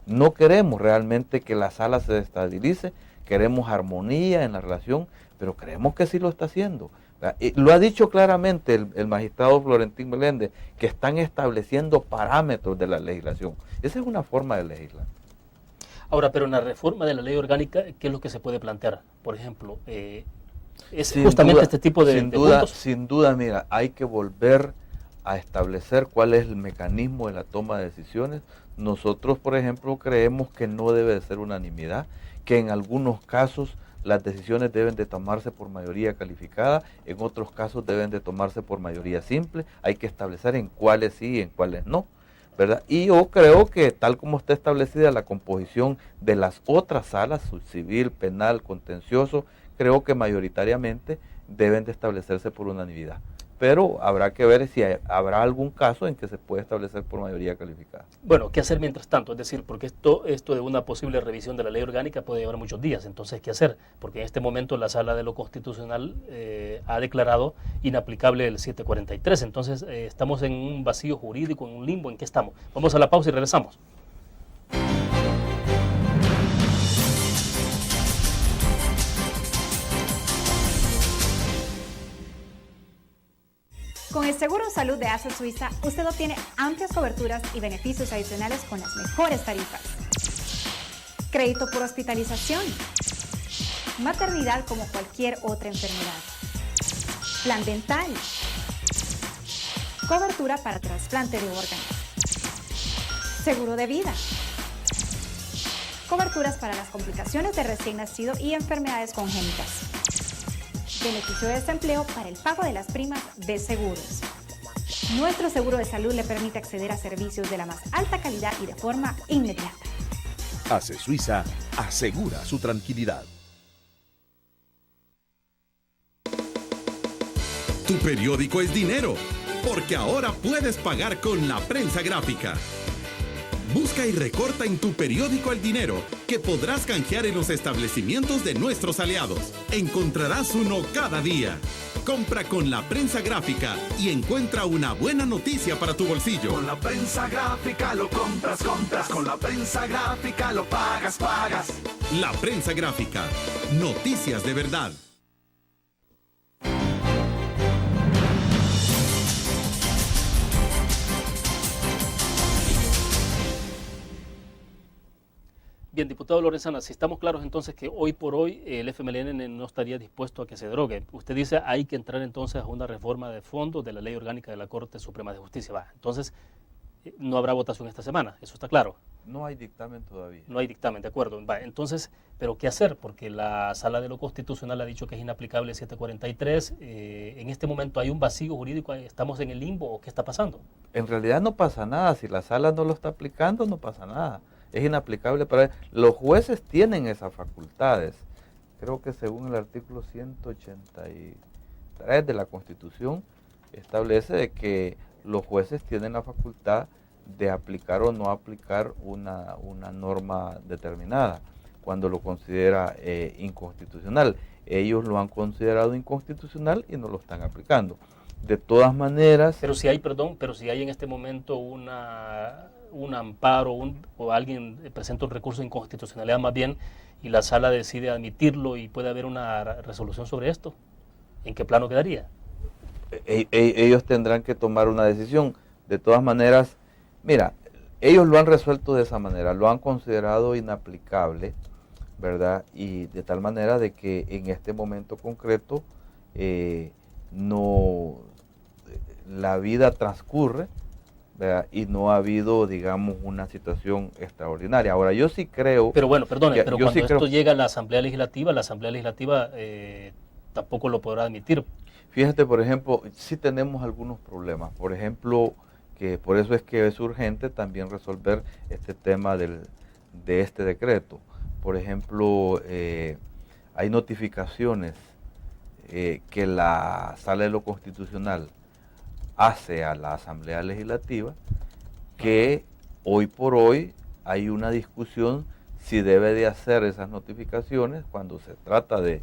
No queremos realmente que la sala se desestabilice, queremos armonía en la relación, pero creemos que sí lo está haciendo. Lo ha dicho claramente el magistrado Florentín Meléndez, que están estableciendo parámetros de la legislación. Esa es una forma de legislar.
Ahora, pero en la reforma de la ley orgánica, ¿qué es lo que se puede plantear? Por ejemplo, es justamente este tipo de puntos.
Sin duda, mira, hay que volver a establecer cuál es el mecanismo de la toma de decisiones. Nosotros, por ejemplo, creemos que no debe de ser unanimidad, que en algunos casos las decisiones deben de tomarse por mayoría calificada, en otros casos deben de tomarse por mayoría simple. Hay que establecer en cuáles sí y en cuáles no, ¿verdad? Y yo creo que tal como está establecida la composición de las otras salas, civil, penal, contencioso, creo que mayoritariamente deben de establecerse por unanimidad. Pero habrá que ver si habrá algún caso en que se puede establecer por mayoría calificada.
Bueno, ¿qué hacer mientras tanto? Es decir, porque esto de una posible revisión de la ley orgánica puede llevar muchos días. Entonces, ¿qué hacer? Porque en este momento la Sala de lo Constitucional ha declarado inaplicable el 743. Entonces, estamos en un vacío jurídico, en un limbo. ¿En qué estamos? Vamos a la pausa y regresamos.
Con el Seguro Salud de ASA Suiza, usted obtiene amplias coberturas y beneficios adicionales con las mejores tarifas. Crédito por hospitalización. Maternidad como cualquier otra enfermedad. Plan dental. Cobertura para trasplante de órganos. Seguro de vida. Coberturas para las complicaciones de recién nacido y enfermedades congénitas. Beneficio de desempleo para el pago de las primas de seguros. Nuestro seguro de salud le permite acceder a servicios de la más alta calidad y de forma inmediata.
ACE Suiza asegura su tranquilidad.
Tu periódico es dinero, porque ahora puedes pagar con la prensa gráfica. Busca y recorta en tu periódico El Dinero, que podrás canjear en los establecimientos de nuestros aliados. Encontrarás uno cada día. Compra con la prensa gráfica y encuentra una buena noticia para tu bolsillo.
Con la prensa gráfica lo compras. Con la prensa gráfica lo pagas.
La prensa gráfica. Noticias de verdad.
Bien, diputado Lorenzana, si estamos claros entonces que hoy por hoy el FMLN no estaría dispuesto a que se derogue. Usted dice hay que entrar entonces a una reforma de fondo de la ley orgánica de la Corte Suprema de Justicia. Va, entonces no habrá votación esta semana, eso está claro.
No hay dictamen todavía.
No hay dictamen, de acuerdo. Va, entonces, ¿pero qué hacer? Porque la Sala de lo Constitucional ha dicho que es inaplicable el 743. En este momento hay un vacío jurídico, ¿estamos en el limbo o qué está pasando?
En realidad no pasa nada, si la Sala no lo está aplicando no pasa nada. Es inaplicable para los jueces tienen esas facultades. Creo que según el artículo 183 de la Constitución establece de que los jueces tienen la facultad de aplicar o no aplicar una norma determinada cuando lo considera inconstitucional. Ellos lo han considerado inconstitucional y no lo están aplicando. De todas maneras...
Pero si hay en este momento un amparo o alguien presenta un recurso de inconstitucionalidad más bien y la sala decide admitirlo y puede haber una resolución sobre esto, ¿en qué plano quedaría?
Ellos tendrán que tomar una decisión. De todas maneras, mira, ellos lo han resuelto de esa manera, lo han considerado inaplicable, ¿verdad? Y de tal manera de que en este momento concreto la vida transcurre, ¿verdad? Y no ha habido, digamos, una situación extraordinaria. Ahora, yo sí creo...
Pero bueno, perdone, pero cuando esto llega a la Asamblea Legislativa tampoco lo podrá admitir.
Fíjate, por ejemplo, sí tenemos algunos problemas. Por ejemplo, que por eso es que es urgente también resolver este tema de este decreto. Por ejemplo, hay notificaciones que la Sala de lo Constitucional hace a la Asamblea Legislativa que hoy por hoy hay una discusión si debe de hacer esas notificaciones cuando se trata de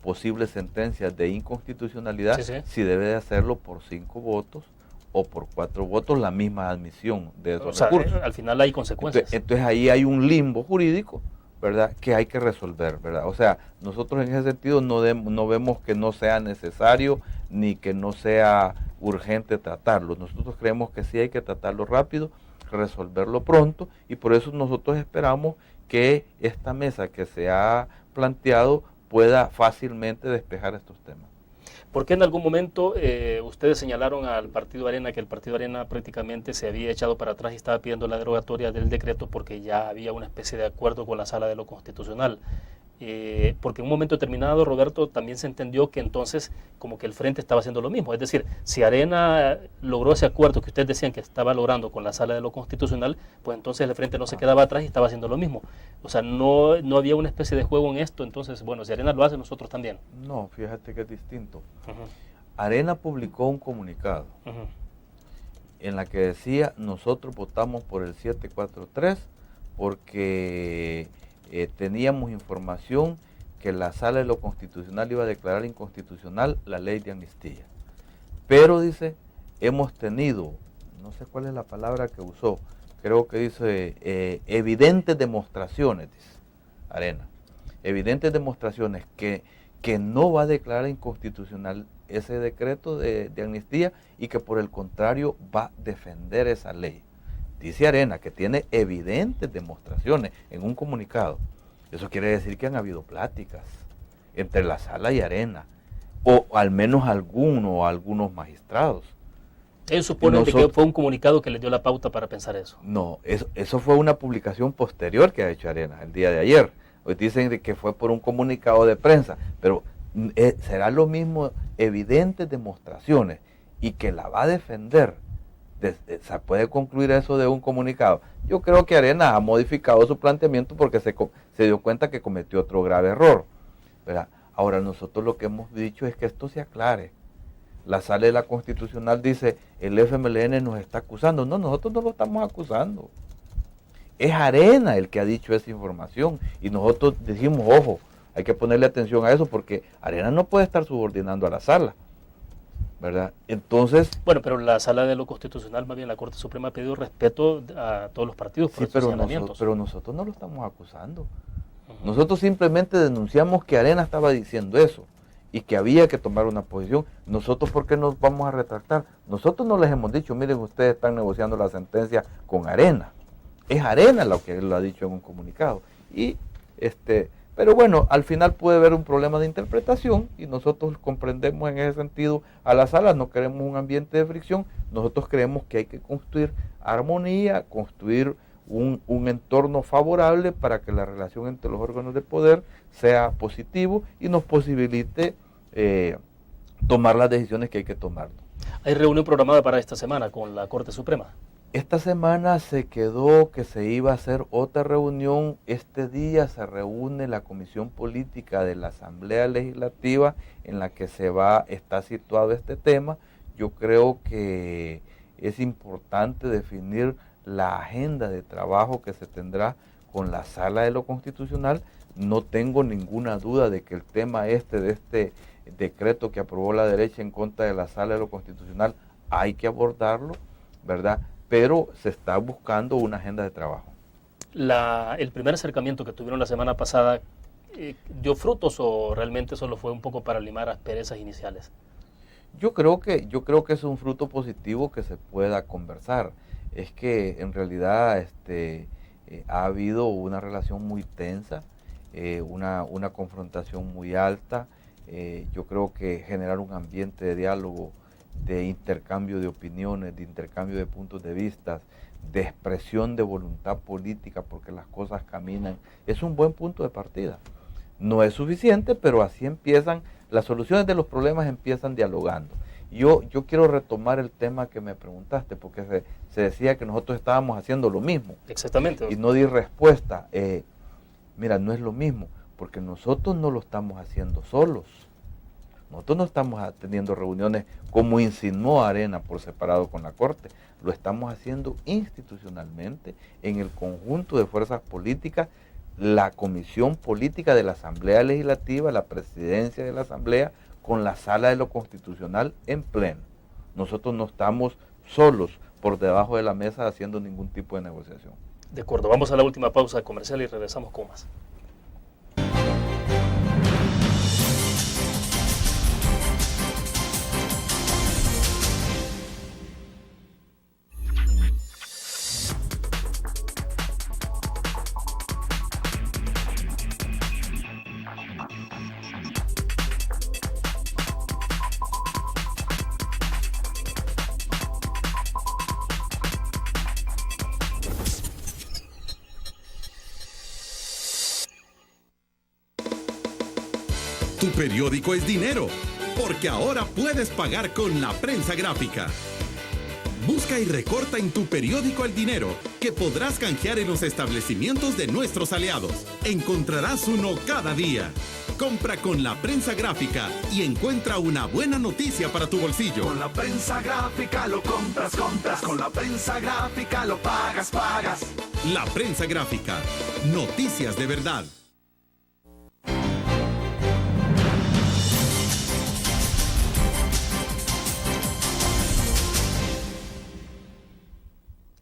posibles sentencias de inconstitucionalidad, si debe de hacerlo por 5 votos o por 4 votos la misma admisión de esos recursos.
Al final hay consecuencias.
Entonces ahí hay un limbo jurídico, ¿verdad?, que hay que resolver, ¿verdad? O sea, nosotros en ese sentido no vemos que no sea necesario ni que no sea urgente tratarlo. Nosotros creemos que sí hay que tratarlo rápido, resolverlo pronto, y por eso nosotros esperamos que esta mesa que se ha planteado pueda fácilmente despejar estos temas.
¿Por qué en algún momento ustedes señalaron al Partido Arena que el Partido Arena prácticamente se había echado para atrás y estaba pidiendo la derogatoria del decreto porque ya había una especie de acuerdo con la Sala de lo Constitucional? Porque en un momento determinado, Roberto, también se entendió que entonces como que el Frente estaba haciendo lo mismo. Es decir, si Arena logró ese acuerdo que ustedes decían que estaba logrando con la Sala de lo Constitucional, pues entonces el Frente no se quedaba atrás y estaba haciendo lo mismo. O sea, no había una especie de juego en esto. Entonces, bueno, si Arena lo hace, nosotros también.
No, fíjate que es distinto. Arena publicó un comunicado en la que decía: nosotros votamos por el 743 porque teníamos información que la Sala de lo Constitucional iba a declarar inconstitucional la ley de amnistía. Pero dice, hemos tenido, no sé cuál es la palabra que usó, creo que dice evidentes demostraciones, dice Arena, evidentes demostraciones que no va a declarar inconstitucional ese decreto de amnistía y que por el contrario va a defender esa ley. Dice Arena que tiene evidentes demostraciones en un comunicado. Eso quiere decir que han habido pláticas entre la Sala y Arena, o al menos algunos magistrados.
Ellos suponen que fue un comunicado que les dio la pauta para pensar eso.
No, eso fue una publicación posterior que ha hecho Arena el día de ayer. Hoy dicen que fue por un comunicado de prensa, pero será lo mismo, evidentes demostraciones, y que la va a defender. ¿Se puede concluir eso de un comunicado? Yo creo que Arena ha modificado su planteamiento porque se dio cuenta que cometió otro grave error, ¿verdad? Ahora nosotros lo que hemos dicho es que esto se aclare. La Sala de la Constitucional dice, el FMLN nos está acusando. No, nosotros no lo estamos acusando. Es Arena el que ha dicho esa información y nosotros dijimos, ojo, hay que ponerle atención a eso porque Arena no puede estar subordinando a la Sala, ¿verdad? Entonces...
Bueno, pero la Sala de lo Constitucional, más bien la Corte Suprema, ha pedido respeto a todos los partidos por estos señalamientos.
Pero nosotros no lo estamos acusando. Nosotros simplemente denunciamos que Arena estaba diciendo eso y que había que tomar una posición. Nosotros, ¿por qué nos vamos a retractar? Nosotros no les hemos dicho, miren, ustedes están negociando la sentencia con Arena. Es Arena lo que lo ha dicho en un comunicado. Pero bueno, al final puede haber un problema de interpretación y nosotros comprendemos en ese sentido a la Sala, no queremos un ambiente de fricción, nosotros creemos que hay que construir armonía, construir un entorno favorable para que la relación entre los órganos de poder sea positivo y nos posibilite tomar las decisiones que hay que tomar.
¿Hay reunión programada para esta semana con la Corte Suprema?
Esta semana se quedó que se iba a hacer otra reunión. Este día se reúne la Comisión Política de la Asamblea Legislativa en la que está situado este tema. yo creo que es importante definir la agenda de trabajo que se tendrá con la Sala de lo Constitucional. No tengo ninguna duda de que el tema de este decreto que aprobó la derecha en contra de la Sala de lo Constitucional hay que abordarlo, ¿verdad? Pero se está buscando una agenda de trabajo.
El primer acercamiento que tuvieron la semana pasada, ¿dio frutos o realmente solo fue un poco para limar asperezas iniciales?
Yo creo que es un fruto positivo que se pueda conversar. Es que en realidad ha habido una relación muy tensa, una confrontación muy alta. Yo creo que generar un ambiente de diálogo, de intercambio de opiniones, de intercambio de puntos de vista, de expresión de voluntad política, porque las cosas caminan, es un buen punto de partida. No es suficiente, pero así empiezan, las soluciones de los problemas empiezan dialogando. Yo quiero retomar el tema que me preguntaste, porque se decía que nosotros estábamos haciendo lo mismo.
Exactamente.
Y no di respuesta. Mira, no es lo mismo, porque nosotros no lo estamos haciendo solos. Nosotros no estamos teniendo reuniones como insinuó Arena por separado con la Corte. Lo estamos haciendo institucionalmente en el conjunto de fuerzas políticas, la Comisión Política de la Asamblea Legislativa, la Presidencia de la Asamblea, con la Sala de lo Constitucional en pleno. Nosotros no estamos solos por debajo de la mesa haciendo ningún tipo de negociación.
De acuerdo, vamos a la última pausa comercial y regresamos con más.
Tu periódico es dinero, porque ahora puedes pagar con la prensa gráfica. Busca y recorta en tu periódico el dinero, que podrás canjear en los establecimientos de nuestros aliados. Encontrarás uno cada día. Compra con la prensa gráfica y encuentra una buena noticia para tu bolsillo.
Con la prensa gráfica lo compras. Con la prensa gráfica lo pagas.
La prensa gráfica. Noticias de verdad.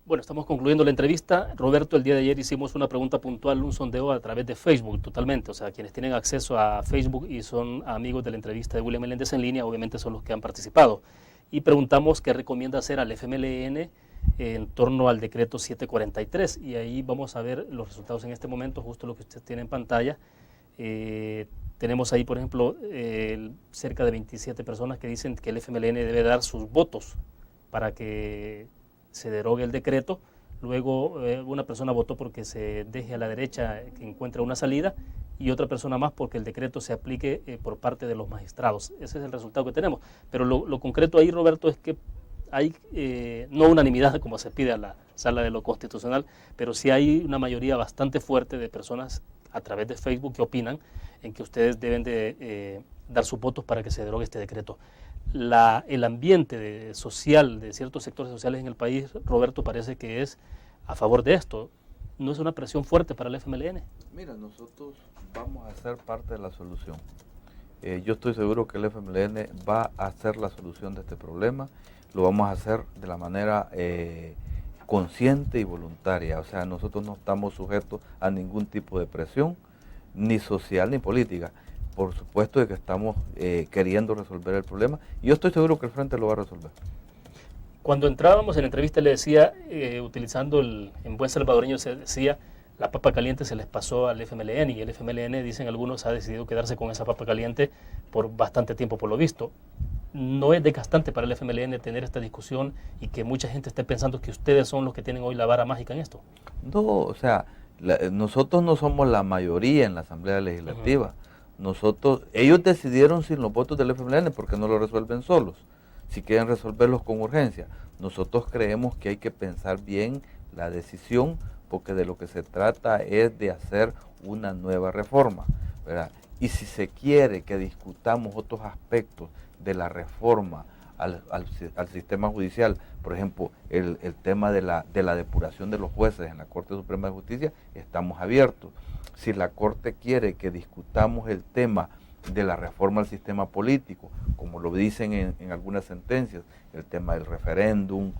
Bueno, estamos concluyendo la entrevista. Roberto, el día de ayer hicimos una pregunta puntual, un sondeo a través de Facebook totalmente. O sea, quienes tienen acceso a Facebook y son amigos de la entrevista de William Meléndez en línea, obviamente son los que han participado. Y preguntamos qué recomienda hacer al FMLN en torno al decreto 743. Y ahí vamos a ver los resultados en este momento, justo lo que usted tiene en pantalla. Tenemos ahí, por ejemplo, cerca de 27 personas que dicen que el FMLN debe dar sus votos para que se derogue el decreto. Luego una persona votó porque se deje a la derecha que encuentre una salida y otra persona más porque el decreto se aplique por parte de los magistrados. Ese es el resultado que tenemos. Pero lo concreto ahí, Roberto, es que hay no unanimidad como se pide a la Sala de lo Constitucional, pero sí hay una mayoría bastante fuerte de personas a través de Facebook que opinan en que ustedes deben de dar sus votos para que se derogue este decreto. El ambiente social de ciertos sectores sociales en el país, Roberto, parece que es a favor de esto. ¿No es una presión fuerte para el FMLN?
Mira, nosotros vamos a ser parte de la solución. Yo estoy seguro que el FMLN va a ser la solución de este problema. Lo vamos a hacer de la manera consciente y voluntaria. O sea, nosotros no estamos sujetos a ningún tipo de presión, ni social ni política. Por supuesto de que estamos queriendo resolver el problema y yo estoy seguro que el Frente lo va a resolver.
Cuando entrábamos en la entrevista le decía, utilizando en buen salvadoreño se decía, la papa caliente se les pasó al FMLN y el FMLN, dicen algunos, ha decidido quedarse con esa papa caliente por bastante tiempo por lo visto. ¿No es desgastante para el FMLN tener esta discusión y que mucha gente esté pensando que ustedes son los que tienen hoy la vara mágica en esto?
No, o sea, nosotros no somos la mayoría en la Asamblea Legislativa. Ellos decidieron sin los votos del FMLN porque no lo resuelven solos, si quieren resolverlos con urgencia. Nosotros creemos que hay que pensar bien la decisión porque de lo que se trata es de hacer una nueva reforma, ¿verdad? Y si se quiere que discutamos otros aspectos de la reforma al sistema judicial. Por ejemplo, el tema de la depuración de los jueces en la Corte Suprema de Justicia, estamos abiertos. Si la Corte quiere que discutamos el tema de la reforma al sistema político, como lo dicen en algunas sentencias, el tema del referéndum,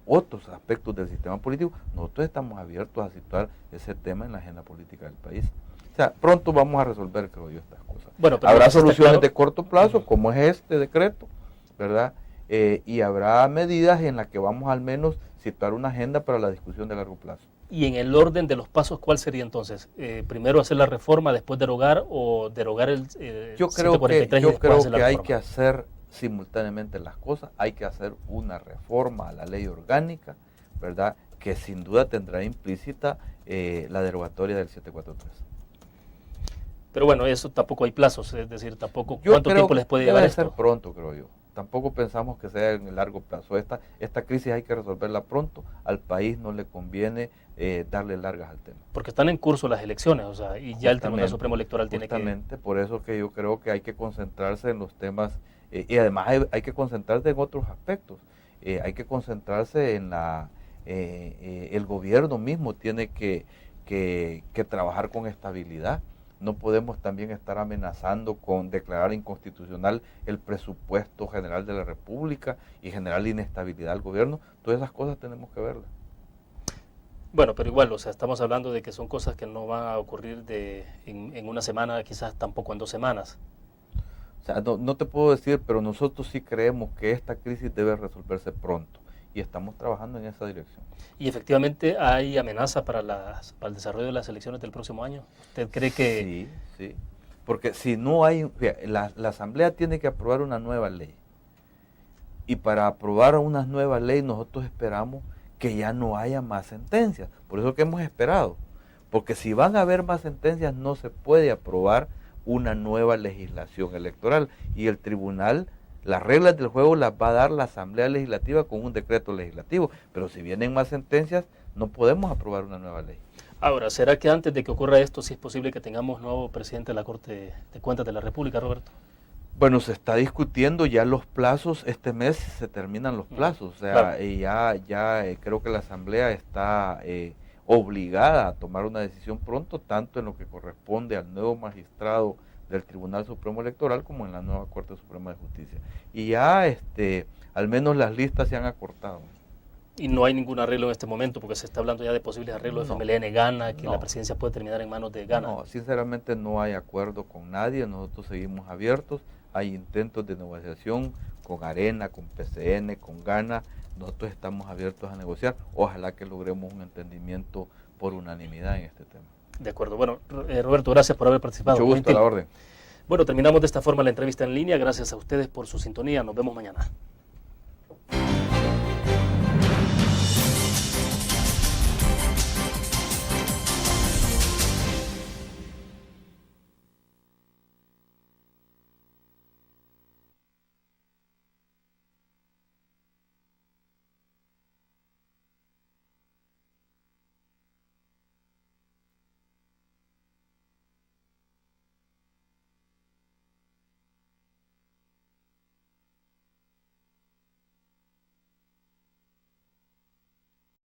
otros aspectos del sistema político, nosotros estamos abiertos a situar ese tema en la agenda política del país. O sea, pronto vamos a resolver, creo yo, estas cosas.
Bueno, pero
habrá soluciones de corto plazo, como es este decreto, ¿verdad? Y habrá medidas en las que vamos al menos situar una agenda para la discusión de largo plazo.
Y en el orden de los pasos, ¿cuál sería entonces? Primero hacer la reforma, después derogar, o derogar el
yo creo
143
que,
y después hacer la
hay
reforma.
que hacer simultáneamente las cosas. Hay que hacer una reforma a la ley orgánica, ¿verdad? Que sin duda tendrá implícita la derogatoria del 743.
Pero bueno, eso tampoco hay plazos, es decir, tampoco cuánto tiempo les puede llevar esto.
Debe ser pronto, creo yo. Tampoco pensamos que sea en el largo plazo. Esta crisis hay que resolverla pronto. Al país no le conviene darle largas al tema.
Porque están en curso las elecciones, o sea, y ya el Tribunal Supremo Electoral tiene que...
Justamente, por eso que yo creo que hay que concentrarse en los temas, y además hay que concentrarse en otros aspectos. Hay que concentrarse en el gobierno mismo tiene que trabajar con estabilidad. No podemos también estar amenazando con declarar inconstitucional el presupuesto general de la República y generar inestabilidad al gobierno. Todas esas cosas tenemos que verlas.
Bueno, pero igual, o sea, estamos hablando de que son cosas que no van a ocurrir en una semana, quizás tampoco en 2 semanas.
O sea, no te puedo decir, pero nosotros sí creemos que esta crisis debe resolverse pronto y estamos trabajando en esa dirección.
¿Y efectivamente hay amenazas para el desarrollo de las elecciones del próximo año? ¿Usted cree que...?
Sí, porque si no hay... La Asamblea tiene que aprobar una nueva ley. Y para aprobar una nueva ley nosotros esperamos que ya no haya más sentencias. Por eso que hemos esperado. Porque si van a haber más sentencias no se puede aprobar una nueva legislación electoral. Y el tribunal... Las reglas del juego las va a dar la Asamblea Legislativa con un decreto legislativo, pero si vienen más sentencias, no podemos aprobar una nueva ley.
Ahora, ¿será que antes de que ocurra esto, sí es posible que tengamos nuevo presidente de la Corte de Cuentas de la República, Roberto?
Bueno, se está discutiendo ya los plazos, este mes se terminan los plazos, o sea,
claro.
Y ya creo que la Asamblea está obligada a tomar una decisión pronto, tanto en lo que corresponde al nuevo magistrado del Tribunal Supremo Electoral como en la nueva Corte Suprema de Justicia. Y ya al menos las listas se han acortado.
Y no hay ningún arreglo en este momento, porque se está hablando ya de posibles arreglos de FMLN Gana, que la presidencia puede terminar en manos de Gana.
No, sinceramente no hay acuerdo con nadie, nosotros seguimos abiertos, hay intentos de negociación con Arena, con PCN, con Gana, nosotros estamos abiertos a negociar, ojalá que logremos un entendimiento por unanimidad en este tema.
De acuerdo. Bueno, Roberto, gracias por haber participado.
Mucho gusto, a la orden.
Bueno, terminamos de esta forma la entrevista en línea. Gracias a ustedes por su sintonía. Nos vemos mañana.